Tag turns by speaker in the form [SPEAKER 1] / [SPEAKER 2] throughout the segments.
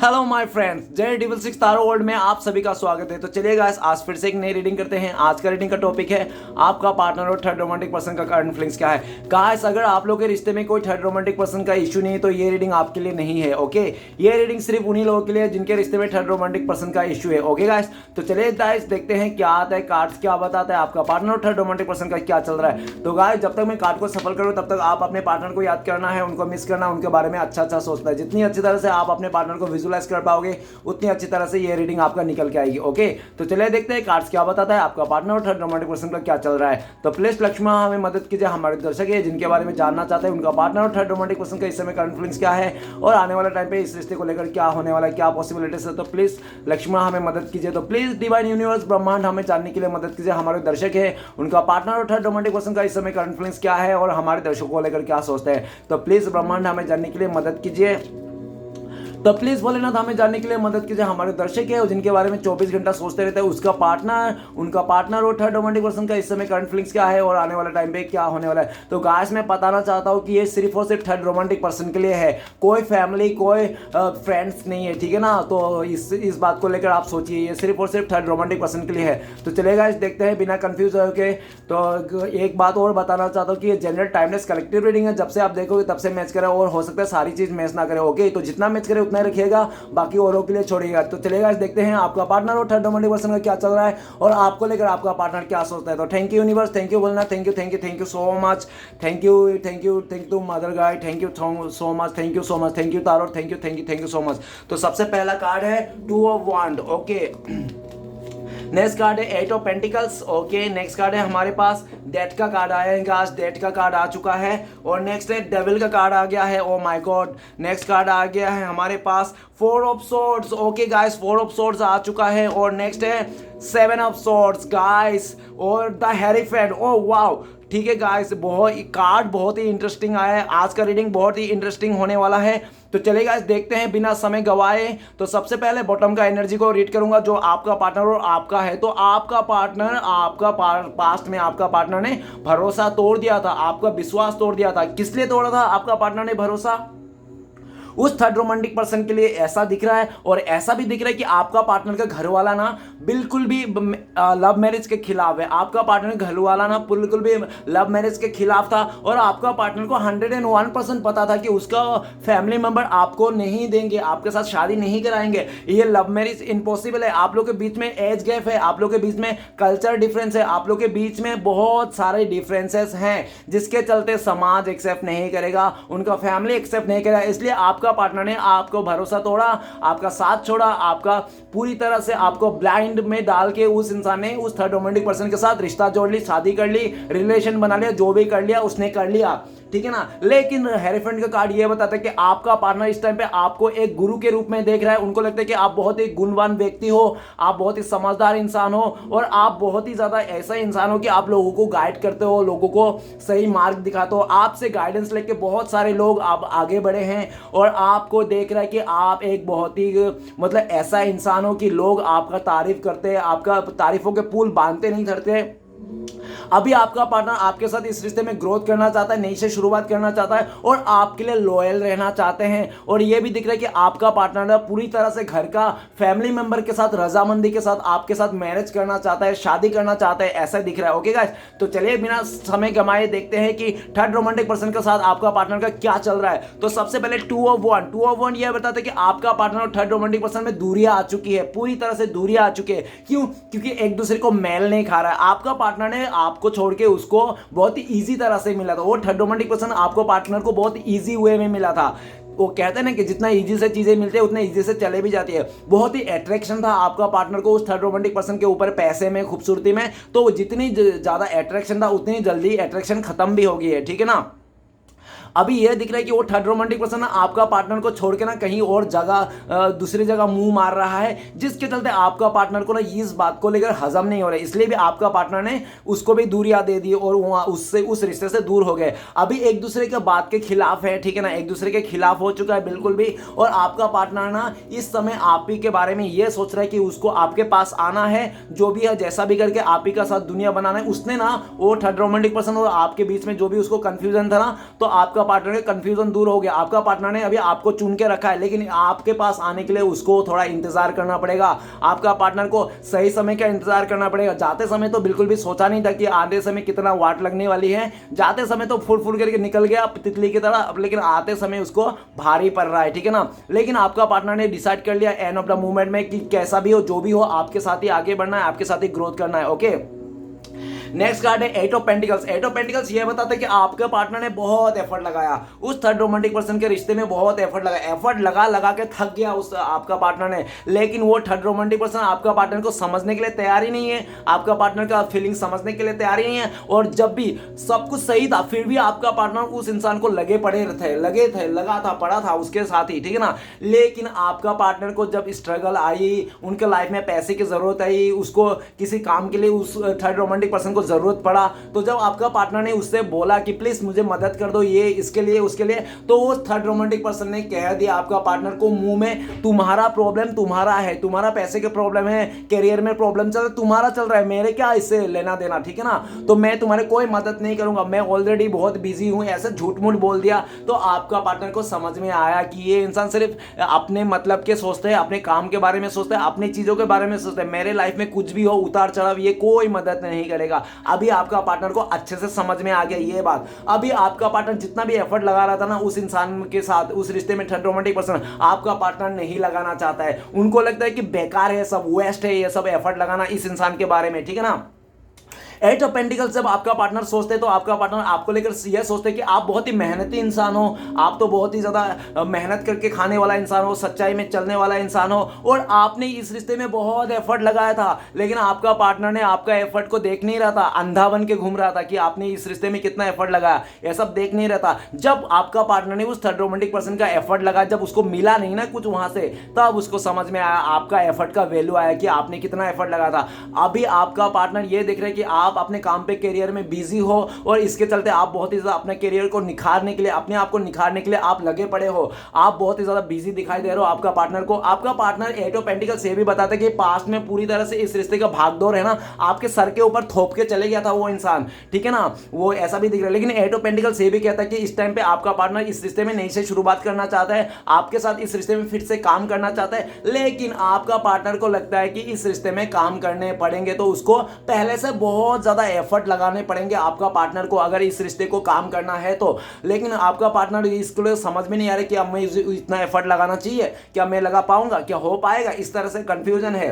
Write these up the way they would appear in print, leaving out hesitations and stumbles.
[SPEAKER 1] Hello my friends, जय double six तारो world में आप सभी का स्वागत है। तो चलिए गाइस, आज फिर से एक नई रीडिंग करते हैं। आज का रीडिंग का टॉपिक है आपका पार्टनर और थर्ड रोमांटिक पर्सन का करंट फीलिंग्स क्या है। गाइस, अगर आप लोगों के रिश्ते में कोई थर्ड रोमांटिक पर्सन का इशू नहीं है तो ये रीडिंग आपके लिए नहीं है। ओके, ये रीडिंग सिर्फ उन्हीं लोगों के लिए जिनके रिश्ते में थर्ड रोमांटिक पर्सन का इशू है। ओके गाइस, तो चलिए गाइस देखते हैं क्या आता है, कार्ड्स क्या बताता है, आपका पार्टनर और थर्ड रोमांटिक पर्सन का क्या चल रहा है। तो गाइस, जब तक मैं कार्ड को सफल करूँ तब तक आप अपने पार्टनर को याद करना है, उनको मिस करना, उनके बारे में अच्छा सोचना है। जितनी अच्छी तरह से आप अपने पार्टनर को विजुअलाइज कर पाओगे उतनी अच्छी तरह से ये रीडिंग आपका निकल के आएगी। ओके, तो चलिए देखते हैं कार्ड्स क्या बताता है, आपका पार्टनर और थर्ड रोमांटिक पर्सन का क्या चल रहा है। तो प्लीज लक्ष्मण हमें मदद कीजिए, हमारे दर्शक है जिनके बारे में जानना चाहते हैं उनका पार्टनर और थर्ड रोमांटिक पर्सन का इस समय करंट फीलिंग्स क्या है और आने वाले टाइम पे इस रिश्ते को लेकर क्या होने वाला है, क्या पॉसिबिलिटीज है। तो प्लीज लक्ष्मण हमें मदद कीजिए। तो प्लीज डिवाइन यूनिवर्स ब्रह्मांड हमें जानने के लिए मदद कीजिए, हमारे दर्शक है उनका पार्टनर और थर्ड रोमांटिक पर्सन का इस समय करंट फीलिंग्स क्या है और हमारे दर्शकों को लेकर क्या सोचते हैं। तो प्लीज ब्रह्मांड हमें जानने के लिए मदद कीजिए। तो प्लीज भोलेनाथ हमें जानने के लिए मदद कीजिए, हमारे दर्शक है जिनके बारे में 24 घंटा सोचते रहते हैं उसका पार्टनर, उनका पार्टनर और थर्ड रोमांटिक पर्सन का इस समय करंट फीलिंग्स क्या है और आने वाले टाइम पे क्या होने वाला है। तो गाइस, मैं बताना चाहता हूँ कि ये सिर्फ और सिर्फ थर्ड रोमांटिक पर्सन के लिए है, कोई फैमिली कोई फ्रेंड्स नहीं है, ठीक है ना। तो इस बात को लेकर आप सोचिए, ये सिर्फ और सिर्फ थर्ड रोमांटिक पर्सन के लिए है। तो चलिए गाइस देखते हैं बिना कंफ्यूज होके। तो एक बात और बताना चाहता हूँ कि ये जनरल टाइमलेस कलेक्टिव रीडिंग है, जब से आप देखोगे तब से मैच करे और हो सकता है सारी चीज मैच ना करे। ओके, तो जितना मैच करे उतना ही रखिएगा, बाकी औरों के लिए छोड़िएगा। तो चलेगा देखते हैं आपका पार्टनर और थर्ड रोमांटिक पर्सन का क्या चल रहा है और आपको लेकर आपका पार्टनर क्या सोचता है। तो thank you universe, thank you बोलना, thank you so much, thank you mother Gaia, thank you so much, thank you so much, thank you tarot, thank you so much. तो सबसे पहला कार्ड है two of wand. Okay, next card है eight of pentacles. Okay, next card है हमारे पास death का card आएगा, आज डेथ का कार्ड आ चुका है। और नेक्स्ट है डेविल का कार्ड आ गया है। Oh my god, next card आ गया है हमारे पास four of swords. Okay guys, four of swords आ चुका है। और नेक्स्ट है सेवन ऑफ सोर्ड्स गाइस और द हेरीफेंट। ओ वाओ, ठीक है गाइस, बहुत ही इंटरेस्टिंग आया है। आज का रीडिंग बहुत ही इंटरेस्टिंग होने वाला है। तो चलिए गाइस देखते हैं बिना समय गवाए। तो सबसे पहले बॉटम का एनर्जी को रीड करूंगा जो आपका पार्टनर और आपका है। तो आपका पार्टनर, पास्ट में आपका पार्टनर ने भरोसा तोड़ दिया था, आपका विश्वास तोड़ दिया था। किस लिए तोड़ा था आपका पार्टनर ने भरोसा? उस थर्ड रोमांटिक पर्सन के लिए ऐसा दिख रहा है और ऐसा भी दिख रहा है कि आपका पार्टनर का घर वाला ना बिल्कुल भी लव मैरिज के खिलाफ है। आपका पार्टनर घर वाला ना बिल्कुल भी लव मैरिज के खिलाफ था और आपका पार्टनर को 101% पता था कि उसका फैमिली मेंबर आपको नहीं देंगे, आपके साथ शादी नहीं कराएंगे। ये लव मैरिज इम्पॉसिबल है। आप लोग के बीच में एज गैप है, आप लोग के बीच में कल्चर डिफरेंस है, आप लोग के बीच में बहुत सारे डिफरेंसेस हैं जिसके चलते समाज एक्सेप्ट नहीं करेगा, उनका फैमिली एक्सेप्ट नहीं करेगा। इसलिए आपका पार्टनर ने आपको भरोसा तोड़ा, आपका साथ छोड़ा, आपका पूरी तरह से आपको ब्लाइंड में डाल के उस इंसान ने उस थर्ड रोमांटिक पर्सन के साथ रिश्ता जोड़ ली, शादी कर ली, रिलेशन बना लिया, जो भी कर लिया उसने कर लिया, ठीक है ना। लेकिन हेरीफेंट का कार्ड ये बताता है कि आपका पार्टनर इस टाइम पे आपको एक गुरु के रूप में देख रहा है। उनको लगता है कि आप बहुत ही गुणवान व्यक्ति हो, आप बहुत ही समझदार इंसान हो और आप बहुत ही ज्यादा ऐसा इंसान हो कि आप लोगों को गाइड करते हो, लोगों को सही मार्ग दिखाते हो। आपसे गाइडेंस लेके बहुत सारे लोग आप आगे बढ़े हैं और आपको देख रहा है कि आप एक बहुत ही मतलब ऐसा इंसान हो कि लोग आपका तारीफ करते हैं, आपका तारीफों के पुल बांधते नहीं धरते। अभी आपका पार्टनर आपके साथ इस रिश्ते में ग्रोथ करना चाहता है, नई से शुरुआत करना चाहता है और आपके लिए लॉयल रहना चाहते हैं। और यह भी दिख रहा है कि आपका पार्टनर पूरी तरह से घर का फैमिली मेंबर के साथ रजामंदी के साथ आपके साथ मैरिज करना चाहता है, शादी करना चाहता है, ऐसा दिख रहा है। ओके गाइस, तो चलिए बिना समय गमाए देखते हैं कि थर्ड रोमांटिक पर्सन के साथ आपका पार्टनर का क्या चल रहा है। तो सबसे पहले टू ऑफ वन यह बताता है कि आपका पार्टनर और थर्ड रोमांटिक पर्सन में दूरियां आ चुकी है, पूरी तरह से दूरियां आ चुकी है। क्यों? क्योंकि एक दूसरे को मेल नहीं खा रहा है। आपका पार्टनर ने आपको छोड़ के उसको बहुत ही इजी तरह से मिला था। वो थर्ड रोमांटिक पर्सन आपको पार्टनर को बहुत इजी वे में मिला था। वो कहते हैं ना कि जितना इजी से चीजें मिलती है उतना इजी से चले भी जाती है। बहुत ही अट्रैक्शन था आपका पार्टनर को उस थर्ड रोमांटिक पर्सन के ऊपर, पैसे में, खूबसूरती में। तो जितनी ज्यादा अट्रैक्शन था उतनी जल्दी अट्रैक्शन खत्म भी हो गई है, ठीक है ना। अभी यह दिख रहा है कि वो थर्ड रोमांटिक पर्सन आपका पार्टनर को छोड़ के ना कहीं और जगह, दूसरी जगह मुंह मार रहा है, जिसके चलते आपका पार्टनर को ना इस बात को लेकर हजम नहीं हो रहा है। इसलिए भी आपका पार्टनर ने उसको भी दूरियां दे दी और वहां उससे उस रिश्ते से दूर हो गए। अभी एक दूसरे के बात के खिलाफ है, ठीक है ना, एक दूसरे के खिलाफ हो चुका है बिल्कुल भी। और आपका पार्टनर ना इस समय आप ही के बारे में यह सोच रहा है कि उसको आपके पास आना है, जो भी है जैसा भी करके आप ही का साथ दुनिया बनाना है। उसने ना वो थर्ड रोमांटिक पर्सन और आपके बीच में जो भी उसको कंफ्यूजन था ना, तो आपका आपका पार्टनर का कंफ्यूजन दूर हो गया, आपका पार्टनर ने अभी आपको चुन के रखा है, लेकिन आपके पास आने के लिए उसको थोड़ा इंतजार करना पड़ेगा। आपका पार्टनर को सही समय का इंतजार करना पड़ेगा। जाते समय तो बिल्कुल भी सोचा नहीं था कि आते समय कितना वाट लगने वाली है, जाते समय तो फुल फुल करके निकल गया तितली की तरह, लेकिन आते समय उसको भारी पड़ रहा है, ठीक है ना। लेकिन आपका पार्टनर ने डिसाइड कर लिया एंड ऑफ द मूवमेंट में कि कैसा भी हो, जो भी हो, आपके साथ ही आगे बढ़ना है, आपके साथ ही ग्रोथ करना है। ओके, नेक्स्ट कार्ड है eight of pentacles. Eight of pentacles ये बताता है कि आपके पार्टनर ने बहुत एफर्ट लगाया, उस थर्ड रोमांटिक पर्सन के रिश्ते में बहुत एफर्ट लगाया, एफर्ट लगा लगा के थक गया उस आपका पार्टनर ने, लेकिन वो थर्ड रोमांटिक पर्सन आपका पार्टनर को समझने के लिए तैयार ही नहीं है, आपका पार्टनर का फीलिंग समझने के लिए तैयार ही नहीं है। और जब भी सब कुछ सही था फिर भी आपका पार्टनर उस इंसान को लगा था, पड़ा था उसके साथ ही, ठीक है ना। लेकिन आपका पार्टनर को जब स्ट्रगल आई, उनके लाइफ में पैसे की जरूरत आई, उसको किसी काम के लिए उस थर्ड रोमांटिक पर्सन को जरूरत पड़ा, तो जब आपका पार्टनर ने उससे बोला कि प्लीज मुझे मदद कर दो, ये इसके लिए उसके लिए, तो वो थर्ड रोमांटिक पर्सन ने कह दिया आपका पार्टनर को मुंह में, तुम्हारा प्रॉब्लम तुम्हारा है, तुम्हारा पैसे के प्रॉब्लम है, करियर में प्रॉब्लम चल रहा है, तुम्हारा चल रहा है, मेरे क्या इससे लेना देना, ठीक है ना। तो मैं तुम्हारे कोई मदद नहीं करूंगा, मैं ऑलरेडी बहुत बिजी हूं, ऐसे झूठ मूठ बोल दिया। तो आपका पार्टनर को समझ में आया कि ये इंसान सिर्फ अपने मतलब के सोचते हैं, अपने काम के बारे में सोचते हैं, अपनी चीजों के बारे में सोचते हैं, मेरे लाइफ में कुछ भी हो उतार चढ़ाव ये कोई मदद नहीं करेगा। अभी आपका पार्टनर को अच्छे से समझ में आ गया ये बात। अभी आपका पार्टनर जितना भी एफर्ट लगा रहा था ना उस इंसान के साथ, उस रिश्ते में, थर्ड रोमांटिक पर्सन, आपका पार्टनर नहीं लगाना चाहता है। उनको लगता है कि बेकार है सब, वेस्ट है ये सब एफर्ट लगाना इस इंसान के बारे में, ठीक है ना। एट ऑफ पेंटिकल्स जब आपका पार्टनर सोचते हैं तो आपका पार्टनर आपको लेकर यह सोचते हैं कि आप बहुत ही मेहनती इंसान हो, आप तो बहुत ही ज्यादा मेहनत करके खाने वाला इंसान हो, सच्चाई में चलने वाला इंसान हो, और आपने इस रिश्ते में बहुत एफर्ट लगाया था, लेकिन आपका पार्टनर ने आपका एफर्ट को देख नहीं रहा था, अंधा बन के घूम रहा था कि आपने इस रिश्ते में कितना एफर्ट लगाया, यह सब देख नहीं रहा था। जब आपका पार्टनर ने उस थर्ड रोमांटिक पर्सन का एफर्ट लगाया, जब उसको मिला नहीं ना कुछ वहां से, तब उसको समझ में आया, आपका एफर्ट का वैल्यू आया कि आपने कितना एफर्ट लगाया था। अभी आपका पार्टनर ये देख रहे हैं कि आप अपने काम पे, करियर में बिजी हो, और इसके चलते आप बहुत ही ज्यादा अपने करियर को निखारने के लिए, अपने आप को निखारने के लिए आप लगे पड़े हो, आप बहुत ही ज्यादा बिजी दिखाई दे रहे हो आपका पार्टनर को। आपका पार्टनर एट ऑफ पेंटिकल्स ये भी बताता है कि पास्ट में पूरी तरह से इस रिश्ते का भागदौड़ है ना, आपके सर के ऊपर थोप के चले गया था वो इंसान, ठीक है ना, वो ऐसा भी दिख रहा है। लेकिन एट ऑफ पेंटिकल्स ये भी कहता है कि इस टाइम पे आपका पार्टनर इस रिश्ते में नई से शुरुआत करना चाहता है, आपके साथ इस रिश्ते में फिर से काम करना चाहता है, लेकिन आपका पार्टनर को लगता है कि इस रिश्ते में काम करने पड़ेंगे तो उसको पहले से बहुत ज्यादा एफर्ट लगाने पड़ेंगे आपका पार्टनर को, अगर इस रिश्ते को काम करना है तो। लेकिन आपका पार्टनर इसको लिए समझ में नहीं आ रहा कि अब मैं इतना एफर्ट लगाना चाहिए, क्या मैं लगा पाऊंगा, क्या हो पाएगा, इस तरह से कंफ्यूजन है।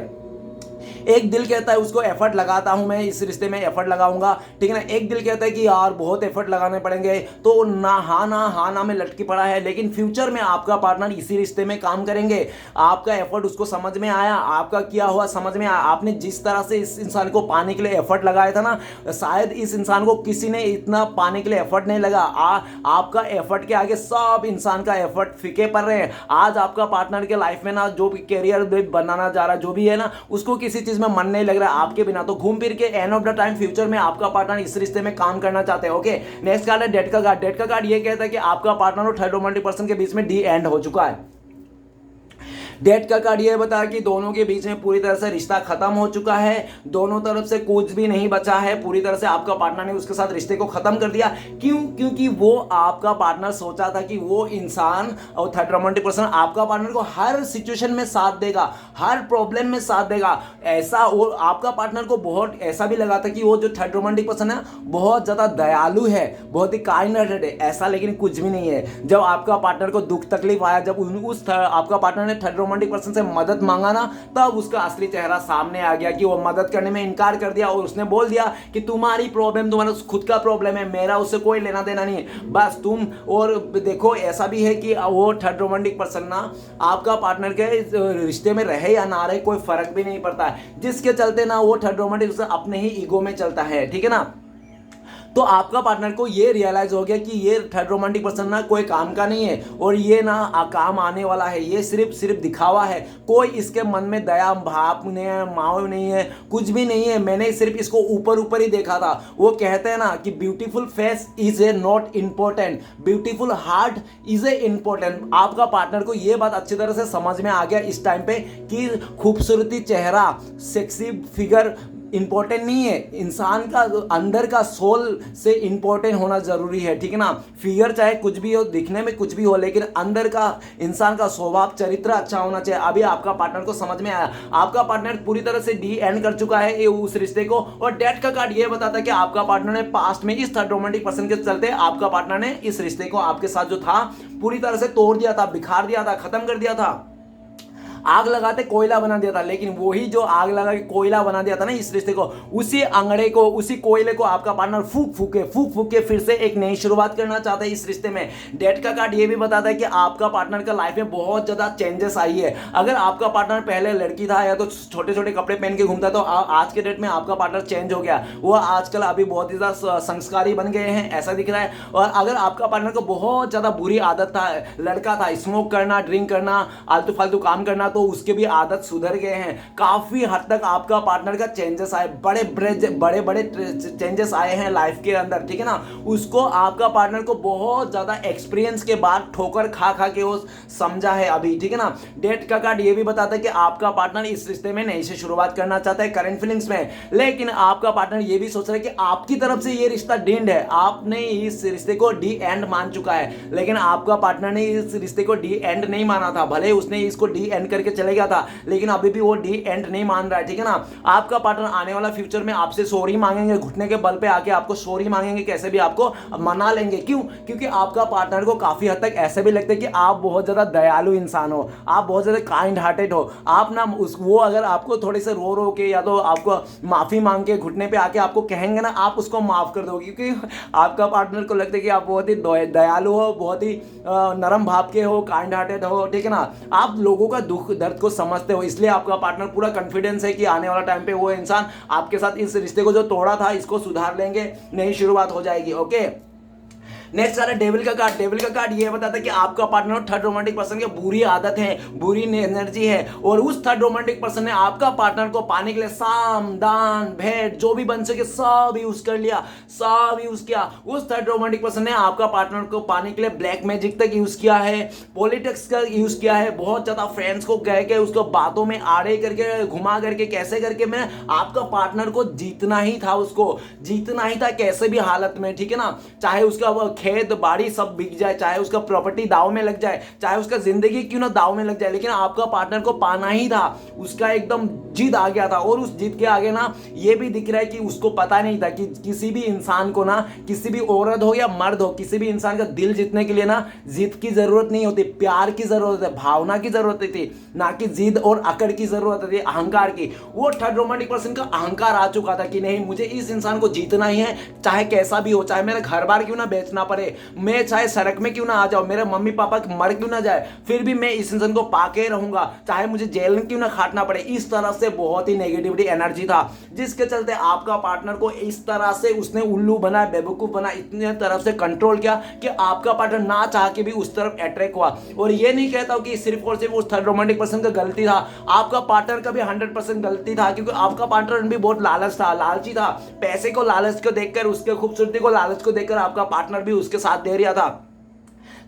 [SPEAKER 1] एक दिल कहता है उसको एफर्ट लगाता हूं मैं, इस रिश्ते में एफर्ट लगाऊंगा, ठीक है ना। एक दिल कहता है कि यार बहुत एफर्ट लगाने पड़ेंगे, तो ना हाँ ना में लटकी पड़ा है, लेकिन फ्यूचर में आपका पार्टनर इसी रिश्ते में काम करेंगे। आपका एफर्ट उसको समझ में आया, आपका किया हुआ समझ में आया, आपने जिस तरह से इस इंसान को पाने के लिए एफर्ट लगाया था ना, शायद इस इंसान को किसी ने इतना पाने के लिए एफर्ट नहीं लगा। आपका एफर्ट के आगे सब इंसान का एफर्ट फीके पड़ रहे हैं। आज आपका पार्टनर के लाइफ में ना जो भी करियर बनाना चाह रहा है, जो भी है ना, उसको किसी चीज में मन नहीं लग रहा है आपके बिना, तो घूम फिर के end of the time future में आपका पार्टनर इस रिश्ते में काम करना चाहते हैं। ओके, नेक्स्ट कार्ड है डेथ का कार्ड। डेथ का कार्ड ये कहता है कि आपका पार्टनर और थर्ड रोमांटिक पर्सन के बीच में डी एंड हो चुका है। डेथ का कार्ड ये बता कि दोनों के बीच में पूरी तरह से रिश्ता खत्म हो चुका है, दोनों तरफ से कुछ भी नहीं बचा है, पूरी तरह से आपका पार्टनर ने उसके साथ रिश्ते को खत्म कर दिया। क्यों? क्योंकि वो आपका पार्टनर सोचा था कि वो इंसान और थर्ड रोमांटिक पर्सन आपका पार्टनर को हर सिचुएशन में साथ देगा, हर प्रॉब्लम में साथ देगा। ऐसा वो आपका पार्टनर को बहुत ऐसा भी लगा था कि वो जो थर्ड रोमांटिक पर्सन है बहुत ज्यादा दयालु है, बहुत ही काइंड हार्टेड है, ऐसा लेकिन कुछ भी नहीं है। जब आपका पार्टनर को दुख तकलीफ आया, जब आपका पार्टनर ने थर्ड रोमांटिक पर्सन से मदद मांगा ना, तब उसका असली चेहरा सामने आ गया कि वो मदद करने में इनकार कर दिया और उसने बोल दिया कि तुम्हारी प्रॉब्लम तुम्हारा खुद का प्रॉब्लम है, मेरा उससे कोई लेना देना नहीं है, बस तुम। और देखो ऐसा भी है कि वो थर्ड रोमांटिक पर्सन ना आपका पार्टनर के रिश्ते में रहे या ना रहे कोई फर्क भी नहीं पड़ता है, जिसके चलते ना वो थर्ड रोमांटिक पर्सन अपने ही ईगो में चलता है, ठीक है ना। तो आपका पार्टनर को ये रियलाइज हो गया कि ये थर्ड रोमांटिक पर्सन ना कोई काम का नहीं है और ये ना काम आने वाला है, ये सिर्फ दिखावा है, कोई इसके मन में दया भाव नहीं है, माव नहीं है, कुछ भी नहीं है, मैंने सिर्फ इसको ऊपर ही देखा था। वो कहते हैं ना कि beautiful face is a not important, beautiful heart is a important. आपका पार्टनर को ये बात अच्छी तरह से समझ में आ गया इस टाइम पे कि खूबसूरती चेहरा, सेक्सी फिगर इंपॉर्टेंट नहीं है, इंसान का अंदर का सोल से इंपॉर्टेंट होना जरूरी है, ठीक है ना। फिगर चाहे कुछ भी हो, दिखने में कुछ भी हो, लेकिन अंदर का इंसान का स्वभाव चरित्र अच्छा होना चाहिए। अभी आपका पार्टनर को समझ में आया, आपका पार्टनर पूरी तरह से डी एंड कर चुका है उस रिश्ते को। और डेथ का कार्ड ये बताता है कि आपका पार्टनर ने पास्ट में इस थर्ड रोमांटिक पर्सन के चलते आपका पार्टनर ने इस रिश्ते को आपके साथ जो था पूरी तरह से तोड़ दिया था, बिखार दिया था, खत्म कर दिया था, आग लगाते कोयला बना दिया था। लेकिन वही जो आग लगा के कोयला बना दिया था ना इस रिश्ते को, उसी अंगड़े को, उसी कोयले को आपका पार्टनर फूक फूक के फिर से एक नई शुरुआत करना चाहता है इस रिश्ते में। डेथ का कार्ड ये भी बताता है कि आपका पार्टनर का लाइफ में बहुत ज्यादा चेंजेस आई है। अगर आपका पार्टनर पहले लड़की था या तो छोटे छोटे कपड़े पहन के घूमता, तो आज के डेट में आपका पार्टनर चेंज हो गया, वो आजकल अभी बहुत ही ज्यादा संस्कारी बन गए हैं, ऐसा दिख रहा है। और अगर आपका पार्टनर को बहुत ज्यादा बुरी आदत था, लड़का था, स्मोक करना, ड्रिंक करना, आलतू फालतू काम करना, तो उसके भी आदत सुधर गए हैं। काफी हद तक आपका पार्टनर का चेंजेस आए, बड़े बड़े चेंजेस आए हैं लाइफ के अंदर, ठीक है ना। उसको आपका पार्टनर को बहुत ज्यादा एक्सपीरियंस के बाद ठोकर खा खा के वो समझा है अभी, ठीक है ना। डेट का कार्ड ये भी बताता है कि आपका पार्टनर इस रिश्ते में नई से शुरुआत करना चाहता है करंट फीलिंग्स में। लेकिन आपका पार्टनर ये भी सोच रहा है कि आपकी तरफ से ये रिश्ता डेंड है, आपने इस रिश्ते को डी एंड मान चुका है। लेकिन आपका पार्टनर ने इस रिश्ते को डी एंड नहीं माना था, भले उसने इसको डी एंड करके चले गया था, लेकिन अभी भी वो डी एंड नहीं मान रहा है, ठीक है ना। आपका पार्टनर आने वाला फ्यूचर में आपसे सॉरी मांगेंगे, घुटने के बल पे आके आपको सॉरी मांगेंगे, कैसे भी आपको मना लेंगे। क्यों? क्योंकि आपका पार्टनर को काफी हद तक ऐसे भी लगता है कि आप बहुत ज्यादा दयालु इंसान हो, आप बहुत ज्यादा काइंड हार्टेड हो। आप ना वो अगर आपको थोड़े से रो के या तो आपको माफी मांग के घुटने पे आके आपको कहेंगे ना, आप उसको माफ कर दोगे, क्योंकि आपका पार्टनर को लगता है कि आप बहुत ही दयालु हो, बहुत ही नरम भाव के हो, काइंड हार्टेड हो, ठीक है ना। आप लोगों का दुख दर्द को समझते हो, इसलिए आपका पार्टनर पूरा कॉन्फिडेंस है कि आने वाला टाइम पे वो इंसान आपके साथ इस रिश्ते को जो तोड़ा था इसको सुधार लेंगे, नई शुरुआत हो जाएगी। ओके, नेक्स्ट आ रहा है डेविल का कार्ड। डेविल का कार्ड ये बताता है कि आपका पार्टनर थर्ड रोमांटिक पर्सन की बुरी आदत है, बुरी एनर्जी है, और उस थर्ड रोमांटिक पर्सन ने आपका पार्टनर को पाने के लिए साम दान भेंट जो भी बन सके सब यूज कर लिया, सब यूज किया। उस थर्ड रोमांटिक पर्सन ने आपका पार्टनर को पाने के लिए ब्लैक मैजिक तक यूज किया है, पॉलिटिक्स का यूज किया है, बहुत ज्यादा फ्रेंड्स को कह के उसको बातों में आड़े करके घुमा करके कैसे करके मैं आपका पार्टनर को जीतना ही था, उसको जीतना ही था कैसे भी हालत में, ठीक है ना। चाहे उसका खेत बाड़ी सब बिक जाए, चाहे उसका प्रॉपर्टी दाव में लग जाए, चाहे उसका जिंदगी क्यों ना दाव में लग जाए, लेकिन आपका पार्टनर को पाना ही था। उसका एकदम जिद आ गया था, और उस जिद के आगे ना ये भी दिख रहा है कि उसको पता नहीं था कि किसी भी इंसान को ना, किसी भी औरत हो या मर्द हो, किसी भी इंसान का दिल जीतने के लिए ना जिद की जरूरत नहीं होती, प्यार की जरूरत है, भावना की जरूरत थी, ना कि जिद और अकड़ की जरूरत थी, अहंकार की। वो थर्ड रोमांटिक पर्सन का अहंकार आ चुका था कि नहीं, मुझे इस इंसान को जीतना ही है, चाहे कैसा भी हो, चाहे मेरा घर बार क्यों ना बेचना पड़े, मैं चाहे सड़क में क्यों ना आ जाऊं, मेरे मम्मी पापा मर क्यों ना जाए, फिर भी मैं इस इंसान को पाके रहूंगा, चाहे मुझे जेल में क्यों ना खाटना पड़े। इस तरह से बहुत ही नेगेटिविटी एनर्जी था, जिसके चलते आपका पार्टनर को इस तरह से उसने उल्लू बना, बेवकूफ बना, इतने तरफ से कंट्रोल किया कि आपका पार्टनर ना चाह के भी उस तरफ अट्रैक्ट हुआ। और ये नहीं कहता हूं कि सिर्फ और सिर्फ उस थर्ड रोमांटिक पर्सन का गलती था, आपका पार्टनर का भी 100% गलती था, क्योंकि आपका पार्टनर भी बहुत लालची था, पैसे को लालच को देखकर, उसके खूबसूरती को लालच को देखकर आपका पार्टनर भी उसके साथ दे रहा था।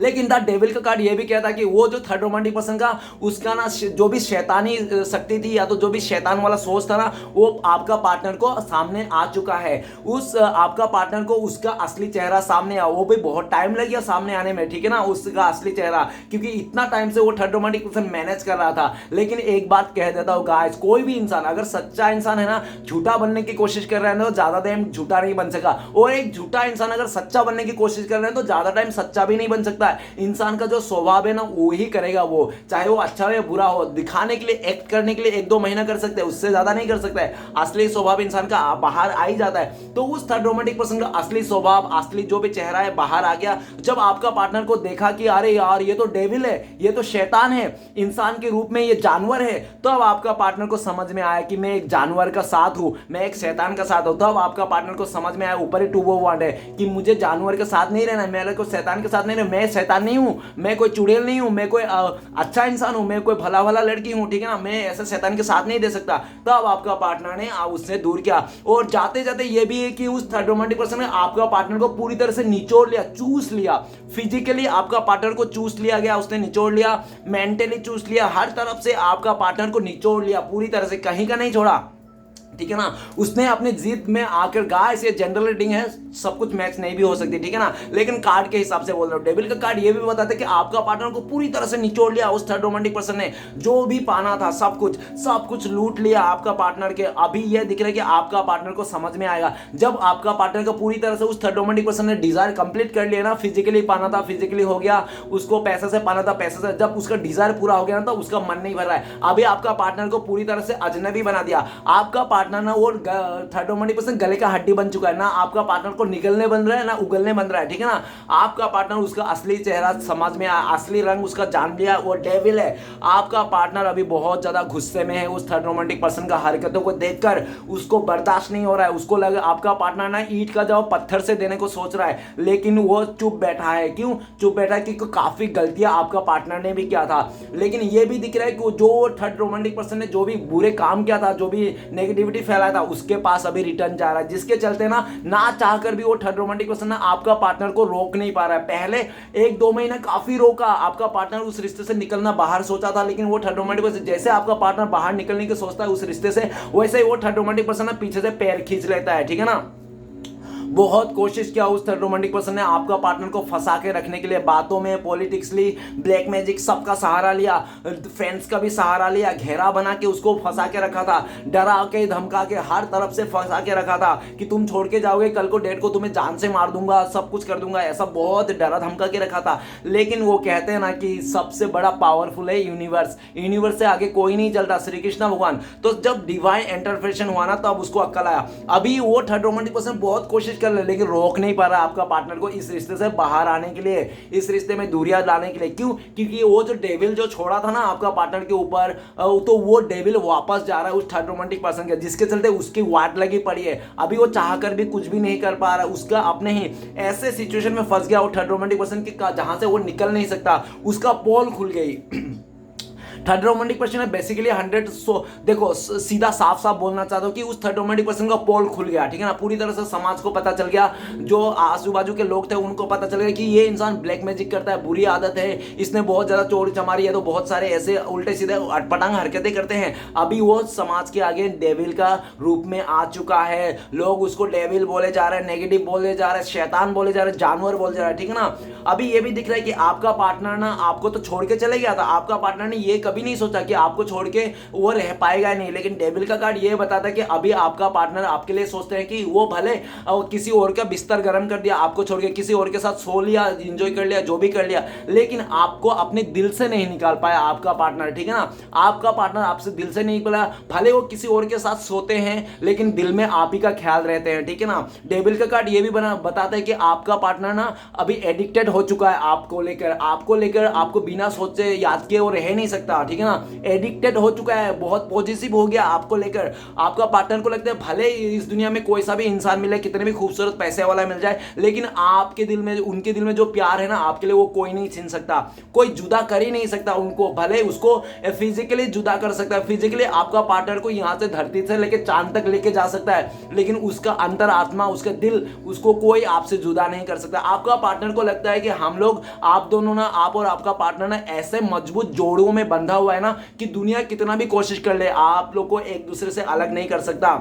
[SPEAKER 1] लेकिन द डेविल का कार्ड ये भी कहता कि वो जो थर्ड रोमांटिक पर्सन का, उसका ना जो भी शैतानी शक्ति थी या तो जो भी शैतान वाला सोच था ना, वो आपका पार्टनर को सामने आ चुका है। उस आपका पार्टनर को उसका असली चेहरा सामने आ, वो भी बहुत टाइम लग गया सामने आने में, ठीक है ना, उसका असली चेहरा, क्योंकि इतना टाइम से वो थर्ड रोमांटिक पर्सन मैनेज कर रहा था। लेकिन एक बात कह देता हूँ गाइस, कोई भी इंसान अगर सच्चा इंसान है ना, झूठा बनने की कोशिश कर रहा है ना, तो ज्यादा टाइम झूठा नहीं बन सका, और एक झूठा इंसान अगर सच्चा बनने की कोशिश कर रहा है तो ज्यादा टाइम सच्चा भी नहीं बन सकता। इंसान का जो स्वभाव है ना वो ही करेगा, वो चाहे वो अच्छा हो या बुरा हो, दिखाने के लिए, एक्ट करने के लिए 1-2 महीना कर सकते हैं, उससे ज्यादा नहीं कर सकता है। असली स्वभाव इंसान का बाहर आ ही जाता है। तो उस थर्ड रोमांटिक पर्सन का असली स्वभाव, असली जो भी चेहरा है बाहर आ गया जब आपका पार्टनर को देखा कि अरे यार ये तो डेविल है, ये तो शैतान है, इंसान के रूप में ये जानवर है। तो अब आपका पार्टनर को समझ में आया कि मैं एक जानवर का साथ हूं, मैं एक शैतान का साथ हूं। तो अब आपका पार्टनर को समझ में आया, ऊपर ही टू वो वर्ड है कि मुझे जानवर के साथ नहीं रहना, मेरे को शैतान के साथ नहीं रहना, मैं शैतान नहीं हूं, मैं कोई चुड़ैल नहीं हूं, मैं कोई अच्छा इंसान हूं, मैं कोई भला भला लड़की हूं, ठीक है ना, मैं ऐसा शैतान के साथ नहीं दे सकता। तब आपका पार्टनर ने उससे दूर किया। और जाते जाते ये भी है कि उस थर्ड रोमांटिक पर्सन ने आपका पार्टनर को पूरी तरह से निचोड़ लिया, चूस लिया, फिजिकली आपका पार्टनर को चूस लिया गया, उसने निचोड़ लिया, मेंटली चूस लिया, हर तरफ से आपका पार्टनर को निचोड़ लिया पूरी तरह से, कहीं का नहीं छोड़ा, ठीक है ना। उसने अपनी जीत में आकर, गाइस ये जनरल रीडिंग है, सब कुछ मैच नहीं भी हो सकती, ठीक है ना, लेकिन कार्ड के हिसाब से बोल रहा हूँ। डेविल का कार्ड ये भी बताता है कि आपका पार्टनर को पूरी तरह से निचोड़ लिया उस थर्ड रोमांटिक पर्सन ने, जो भी पाना था सब कुछ लूट लिया आपका पार्टनर के। अभी ये दिख रहा है कि आपका पार्टनर को समझ में आएगा जब आपका पार्टनर का पूरी तरह से उस थर्ड रोमांटिक पर्सन ने डिजायर कंप्लीट कर लिया ना। फिजिकली पाना था, फिजिकली हो गया, उसको पैसे से पाना था, पैसे से, जब उसका डिजायर पूरा हो गया ना तो उसका मन नहीं भर रहा है। अभी आपका पार्टनर को पूरी तरह से अजनबी बना दिया आपका पार्टनर ना। वो थर्ड रोमांटिक पर्सन गले का हड्डी बन चुका है ना, आपका पार्टनर को निगलने बन रहा है ना उगलने बन रहा है, ठीक है ना। आपका पार्टनर उसका असली चेहरा समझ में आया, असली रंग उसका जान लिया, वो डेविल है। आपका पार्टनर अभी बहुत ज्यादा गुस्से में है उस थर्ड रोमांटिक पर्सन का हरकतों को देखकर, उसको बर्दाश्त नहीं हो रहा है। उसको लगा आपका पार्टनर ना ईंट का जवाब पत्थर से देने को सोच रहा है, लेकिन वो चुप बैठा है। क्यों चुप बैठा है? क्योंकि काफी गलतियां आपका पार्टनर ने भी किया था। लेकिन ये भी दिख रहा है कि जो थर्ड रोमांटिक पर्सन ने जो भी बुरे काम किया था, जो भी नेगेटिविटी फैलाया था, उसके पास अभी रिटर्न जा रहा है, जिसके चलते ना चाहकर भी वो थर्ड रोमांटिक पर्सन ना आपका पार्टनर को रोक नहीं पा रहा है। पहले 1-2 महीना काफी रोका आपका पार्टनर, उस रिश्ते से निकलना बाहर सोचा था, लेकिन वो थर्ड रोमांटिक पर्सन, जैसे आपका पार्टनर बाहर निकलने की सोचता है उस रिश्ते से, वैसे ही वो थर्ड रोमांटिक पर्सन ना पीछे से पैर खींच लेता है, ठीक है ना। बहुत कोशिश किया उस थर्ड रोमांटिक पर्सन ने आपका पार्टनर को फंसा के रखने के लिए, बातों में, पॉलिटिक्सली, ब्लैक मैजिक, सबका सहारा लिया, फ्रेंड्स का भी सहारा लिया, घेरा बना के उसको फंसा के रखा था, डरा के धमका के हर तरफ से फंसा के रखा था कि तुम छोड़ के जाओगे, कल को डेट को तुम्हें जान से मार दूंगा, सब कुछ कर दूंगा, ऐसा बहुत डरा धमका के रखा था। लेकिन वो कहते हैं ना कि सबसे बड़ा पावरफुल है यूनिवर्स, यूनिवर्स से आगे कोई नहीं चलता, श्री कृष्ण भगवान। तो जब डिवाइन इंटरफेरेंस हुआ ना तब उसको अक्ल आया। अभी वो थर्ड रोमांटिक पर्सन बहुत कोशिश कर ले, लेकिन रोक नहीं पा रहा आपका पार्टनर को इस रिश्ते से बाहर आने के लिए, इस रिश्ते में दूरियां लाने के लिए। क्यों? क्योंकि वो जो डेविल जो छोड़ा था ना आपका पार्टनर के ऊपर, तो वो डेविल वापस जा रहा है उस थर्ड रोमांटिक पर्सन के, जिसके चलते उसकी वाट लगी पड़ी है। अभी वो चाहकर भी कुछ भी नहीं कर पा रहा, उसका अपने ही ऐसे सिचुएशन में फंस गया वो थर्ड रोमांटिक पर्सन की, जहां से वो निकल नहीं सकता, उसका पोल खुल गई। थर्ड रोमांटिक पर्सन है बेसिकली 100 देखो सीधा साफ साफ बोलना चाहता हूं कि उस थर्ड रोमांटिक पर्सन का पोल खुल गया, ठीक है ना। पूरी तरह से समाज को पता चल गया, जो आजू बाजू के लोग थे उनको पता चल गया कि ये इंसान ब्लैक मैजिक करता है, बुरी आदत है, इसने बहुत ज्यादा चोरी चमारी है, तो बहुत सारे ऐसे उल्टे सीधे अटपटांग हरकतें करते हैं। अभी वो समाज के आगे डेविल का रूप में आ चुका है, लोग उसको डेविल बोले जा रहे हैं, नेगेटिव बोले जा रहे हैं, शैतान बोले जा रहे हैं, जानवर बोले जा रहे हैं, ठीक है ना। अभी ये भी दिख रहा है कि आपका पार्टनर ना आपको तो छोड़ के चले गया था, आपका पार्टनर ने ये कभी नहीं सोचा कि आपको छोड़ के वो रह पाएगा नहीं। लेकिन डेविल का कार्ड ये बताता है कि अभी आपका पार्टनर आपके लिए सोचते हैं कि वो भले किसी और का बिस्तर गर्म कर दिया, आपको छोड़ के किसी और के साथ सो लिया, एंजॉय कर लिया, जो भी कर लिया, लेकिन आपको अपने दिल से नहीं निकाल पाया आपका पार्टनर, ठीक है ना। आपका पार्टनर आपसे दिल से नहीं निकला, भले वो किसी और के साथ सोते हैं लेकिन दिल में आप ही का ख्याल रहते हैं, ठीक है ना। डेविल का कार्ड ये भी बताता है कि आपका पार्टनर ना अभी एडिक्टेड हो चुका है आपको लेकर, आपको बिना सोचे याद किए वो रह नहीं सकता, ठीक है ना। एडिक्टेड हो चुका है, बहुत पॉजिटिव हो गया आपको लेकर। आपका पार्टनर को लगता है भले इस दुनिया में कोई सा भी इंसान मिले, कितने भी खूबसूरत पैसे वाला मिल जाए, लेकिन आपके दिल में, उनके दिल में जो प्यार है ना आपके लिए, वो कोई नहीं छीन सकता, कोई जुदा कर ही नहीं सकता उनको। भले उसको फिजिकली जुदा कर सकता है, फिजिकली आपका पार्टनर को यहां से धरती से लेकर चांद तक लेके जा सकता है, लेकिन उसका अंतर आत्मा, उसका दिल, उसको कोई आपसे जुदा नहीं कर सकता। आपका पार्टनर को लगता है कि हम लोग, आप दोनों ना, आप और आपका पार्टनर ना ऐसे मजबूत जोड़ों में बंधा हुआ है ना कि दुनिया कितना भी कोशिश कर ले, आप लोग को एक दूसरे से अलग नहीं कर सकता।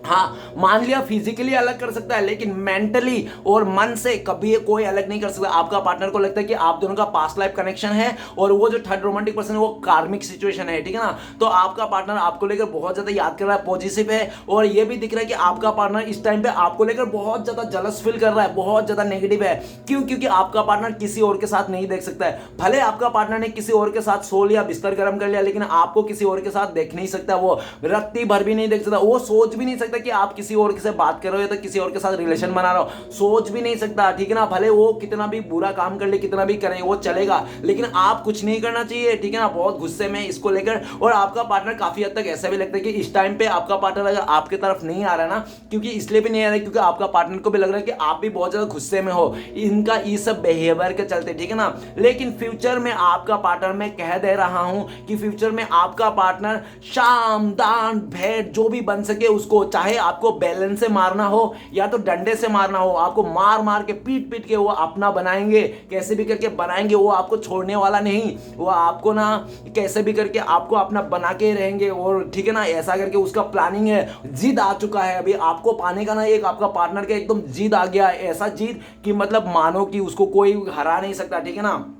[SPEAKER 1] हाँ, मान लिया फिजिकली अलग कर सकता है, लेकिन मेंटली और मन से कभी कोई अलग नहीं कर सकता। आपका पार्टनर को लगता है कि आप दोनों का पास्ट लाइफ कनेक्शन है, और वो जो थर्ड रोमांटिक पर्सन है वो कार्मिक सिचुएशन है, ठीक है ना। तो आपका पार्टनर आपको लेकर बहुत ज्यादा याद कर रहा है, पॉजिटिव है, और ये भी दिख रहा है कि आपका पार्टनर इस टाइम पे आपको लेकर बहुत ज्यादा जलस फील कर रहा है, बहुत ज्यादा नेगेटिव है। क्यों? क्योंकि आपका पार्टनर किसी और के साथ नहीं देख सकता है। भले आपका पार्टनर ने किसी और के साथ सो लिया, बिस्तर गर्म कर लिया, लेकिन आपको किसी और के साथ देख नहीं सकता, वो रत्ती भर भी नहीं देख सकता, वो सोच भी नहीं सकता कि आप किसी और से बात कर रहे हो या तो किसी और के साथ रिलेशन बना रहे हो, सोच भी नहीं सकता, ठीक है ना। भले वो कितना भी बुरा काम कर ले, कितना भी करे, वो चलेगा, लेकिन आप कुछ नहीं करना चाहिए, ठीक है ना। बहुत गुस्से में इसको लेकर, और आपका पार्टनर काफी हद तक ऐसा भी लगता है कि इस टाइम पे आपका पार्टनर अगर आपकी तरफ नहीं आ रहा है ना, क्योंकि इसलिए भी नहीं आ रहा है क्योंकि आपका पार्टनर को भी लग रहा है कि आप भी बहुत ज्यादा गुस्से में हो इनका इस सब बिहेवियर के चलते, ठीक है ना। लेकिन फ्यूचर में आपका पार्टनर, मैं कह दे रहा हूं कि फ्यूचर में आपका पार्टनर शाम दान भेंट जो भी बन सके उसको, चाहे आपको बैलन से मारना हो या तो डंडे से मारना हो, आपको मार मार के पीट पीट के वो अपना बनाएंगे, कैसे भी करके बनाएंगे, वो आपको छोड़ने वाला नहीं, वो आपको ना कैसे भी करके आपको अपना बना के रहेंगे। और ठीक है ना, ऐसा करके उसका प्लानिंग है, जिद आ चुका है अभी आपको पाने का ना, एक आपका पार्टनर का एकदम जिद आ गया है, ऐसा जिद कि मतलब मानो कि उसको कोई हरा नहीं सकता। ठीक है ना,